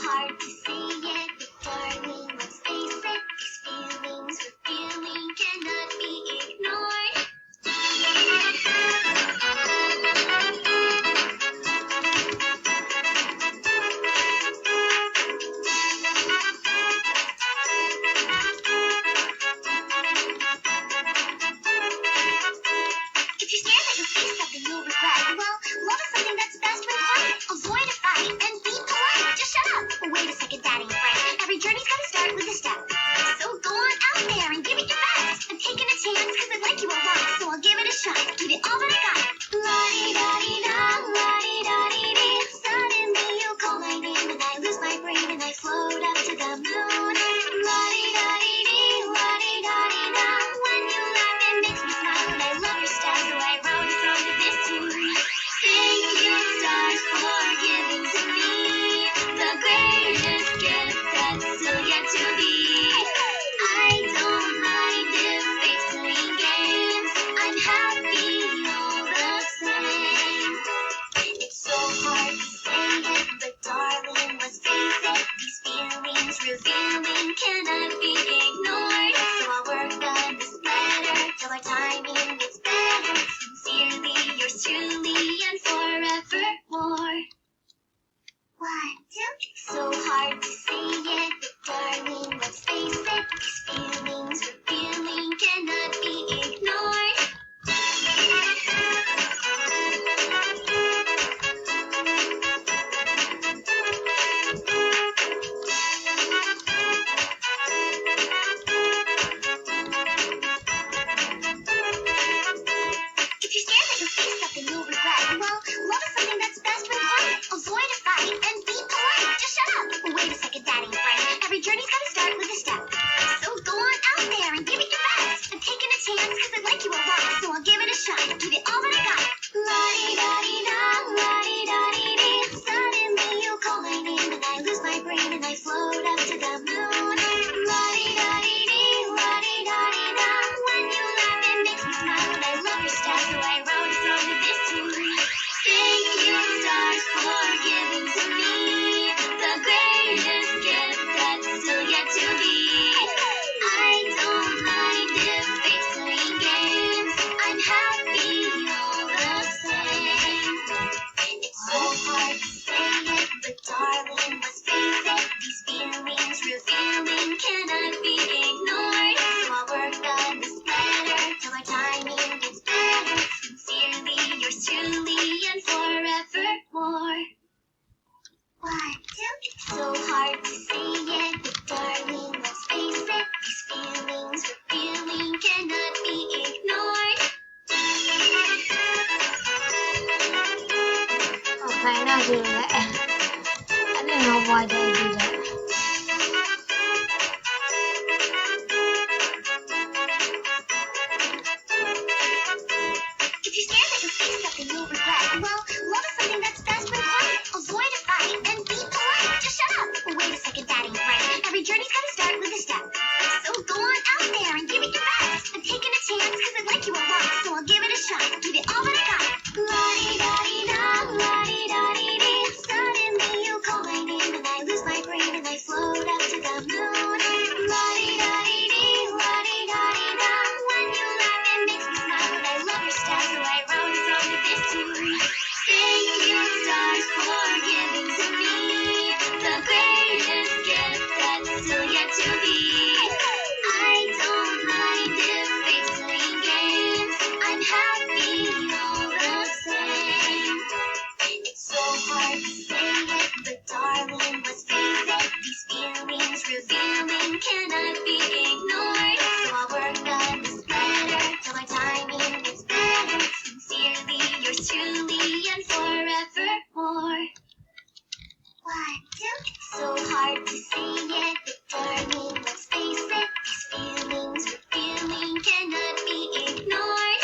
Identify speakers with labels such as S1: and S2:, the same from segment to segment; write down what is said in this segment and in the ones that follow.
S1: hard to say it, but darling, let's face it. These feelings we're feeling cannot be ignored. If you're scared that you'll see something you'll regret, well, love is something that's best when quiet. Avoid a fight and be polite. Just shut up. Wait a second, that ain't right. Every journey's gotta start with a step. So go on out there and give it your best. I'm taking a chance cause I like you a lot, so I'll give it a shot. Give it all that I got. La-di-da-di-da, la-di-da-di-dee. Suddenly you call my name and I lose my brain and I float up to the moon. La-di-da-di-dee, la-di-da-di-da. When you laugh it makes me smile and I love your style, so I wrote a song to this tune. Thank you, stars, for giving to me the greatest gift that's still yet to be. I don't mind if fate's playing games. I'm happy all the same. It's so hard to say it, but darling, let's face it. These feelings revealing cannot be ignored. So I'll work on this letter till our timing gets better. Sincerely, yours truly, and forevermore. 1, 2. So hard to say it, but darling, let's face it. These feelings we're feeling cannot be ignored. If you're scared that you'll see something you'll regret, well, love is something that's best when quiet. Avoid a fight and be polite. Just shut up. Wait a second, that ain't right. Every journey's gotta start with a step. So go on out there and give it your best. I'm taking a chance cause I like you a lot, so I'll give it a shot. Give it all that I got. La-di-da-di-da, la-di-da-di-dee. Suddenly you call my name and I lose my brain and I float up to the moon. La-di-da-di-dee, la-di-da-di-da. When you laugh it makes me smile and I love your style, so I wrote a song to this tune. Thank you, stars, for giving to me the greatest gift that's still yet to be. I don't mind if fate's playing games. I'm happy all the same. It's so hard to say it, but darling, let's face it. These feelings revealing cannot be ignored. So I'll work on this letter till our timing gets better. Sincerely, yours truly, and forevermore. 1, 2. So hard to say it, but darling, let's face it. These feelings we're feeling cannot be ignored.
S2: Okay, now do that. I don't know why they do that.
S1: If you're scared that you'll see something you'll regret, well, love is something that's best when quiet. Avoid a fight and be polite. Just shut up. Wait a second, that ain't right. Every journey's gotta start with a step. So go on out there and give it your best. I'm taking a chance cause I like you a lot, so I'll give it a shot. Give it all that I got. La-di-da-di-da, la-di-da-di-dee. Suddenly you call my name and I lose my brain and I float up to the moon. La-di-da-di-dee, la-di-da-di-da. When you laugh it makes me smile and I love your style, so I wrote a song to this tune. Thank you, stars, for giving to me the greatest gift that's still yet to be. I don't mind if fate's playing games. I'm happy all the same. It's so hard to say it, but darling, let's face it. These feelings revealing cannot be ignored. So I'll work on this letter till our timing gets better. Sincerely, yours truly, and forevermore. 1, 2. So hard to say it, but darling, let's face it. These feelings we're feeling cannot be ignored.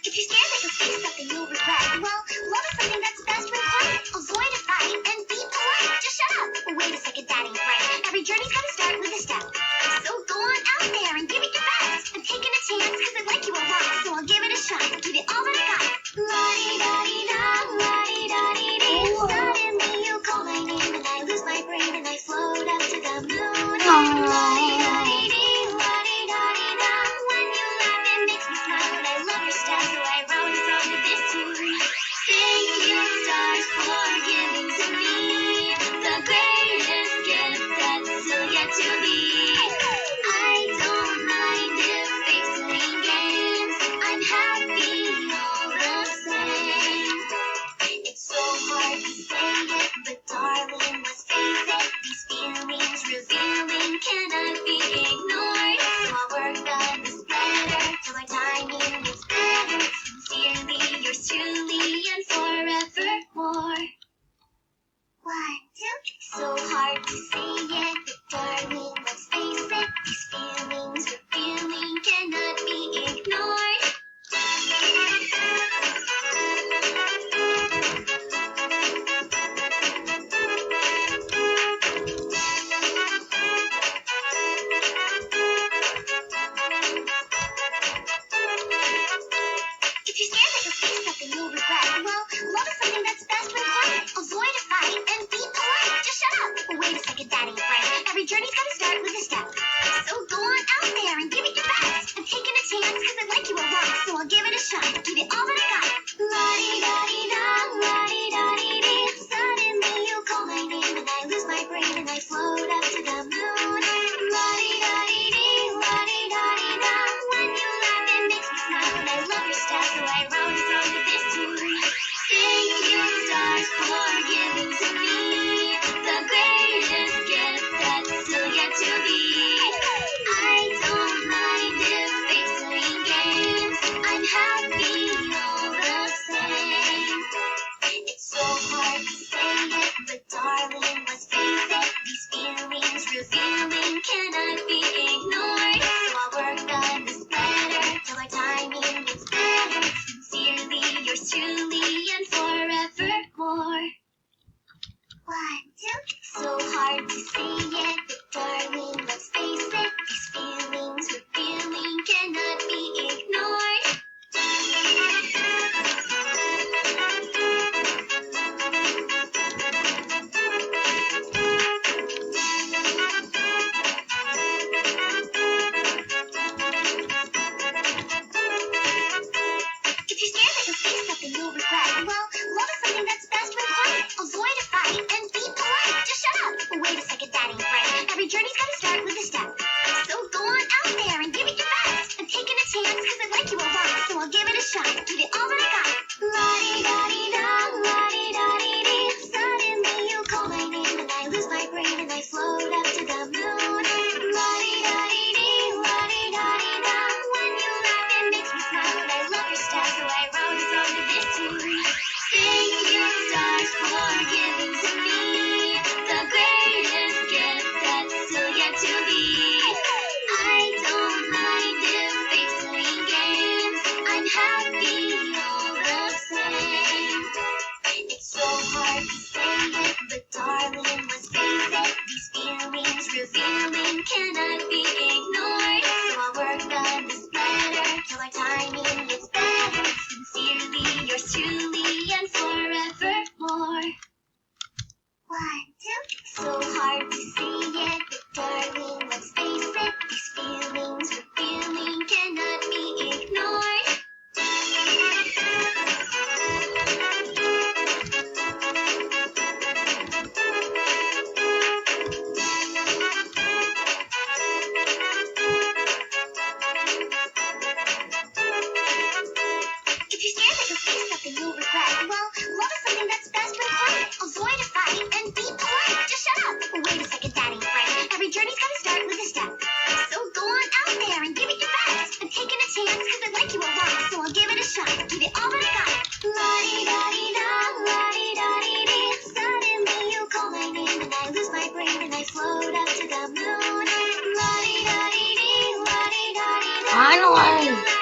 S1: If you're scared that you'll see something you'll regret, well, love is something that's best when quiet. Avoid a fight and be polite. Just shut up. journey's gotta start with a step. So go on out there and give it your best. I'm taking a chance because I like you a lot, so I'll give it a shot. Give it all that I got. La-di-da-di-da, la-di-da-di-dee. Suddenly you call my name and I lose my brain and I float up to the moon. La-di-da-di-dee, la-di-da-di-da. When you laugh it makes me smile and I love your style, so I wrote a song to this tune. Thank you, stars, for giving to me the greatest gift that's still yet to be. I don't mind if it's playing games. I'm happy all the same. It's so hard to say it, but darling, let's face it. These feelings revealing cannot be ignored. So I'll work on this better till our timing gets better. Sincerely, yours truly, and forevermore. 1, 2. So hard to say it, but darling, let's face it. These feelings we're feeling cannot be ignored. If you're scared that you'll say something you'll regret, well, love is something that's best when quiet. Avoid a fight and be polite. Just shut up. Wait a second, that ain't right. Every journey's gotta start with a step. So go on out there and give it your best. I'm taking a chance because I like you a lot, so I'll give it a shot. Give it all that I got. La-di-da-di-da, la-di-da-di-dee. Suddenly you call my name and I lose my brain and I float up to the moon. La-di-da-di-dee, la-di-da-di-da. When you laugh it makes me smile and I love your style, so I wrote a song to this tune. Thank you, stars, for giving to me the greatest gift that's still yet to be. I don't mind if it's playing games. I'm happy all the same. It's so hard to say it, but darling, let's face it. These feelings revealing cannot be ignored. So I'll work on this better till our timing gets better. Sincerely, yours truly, and forevermore. 1, 2. So hard to say it, but darling, let's face it. These feelings we're feeling cannot be ignored. If you're scared that you'll say something you'll regret, well, love is something that's best when quiet. Avoid a fight and be polite. Just shut up. Wait a second, that ain't right. Every journey's gotta start with a step. So go on out there and give it your best. I'm taking a chance because I like you a lot, so I'll give it a shot. Give it all that I got. La-di-da-di-da, la-di-da-di-dee. Suddenly you call my name and I lose my brain and I float up to the moon. La-di-da-di-dee, la-di-da-di-da. When you laugh it makes me smile and I love your style, so I wrote a song to this tune. Thank you, stars, for giving to me the greatest gift that's still yet to be. I don't mind if it's playing games. I'm happy all the same. It's so hard to say it, but darling, let's face it. These feelings revealing cannot be ignored. So I'll work on this better till our timing gets better. Sincerely, yours truly, and forevermore. 1, 2. So hard to say it, but darling, let's face it. These feelings we're feeling cannot be ignored. If you're scared that you'll say something you'll regret, well, love is something that's best when quiet. Avoid a fight and be polite. Just shut up. Wait a second, that ain't right. Every journey's gotta start with a step. So go on out there and give it your best. I'm taking a chance because I like you a lot, so I'll give it a shot. Give it all that I got. La-di-da-di-da, la-di-da-di-dee. Suddenly you call my name and I lose my brain and I float up to the moon. La-di-da-di-dee, la-di-da-di-da.
S2: Finally.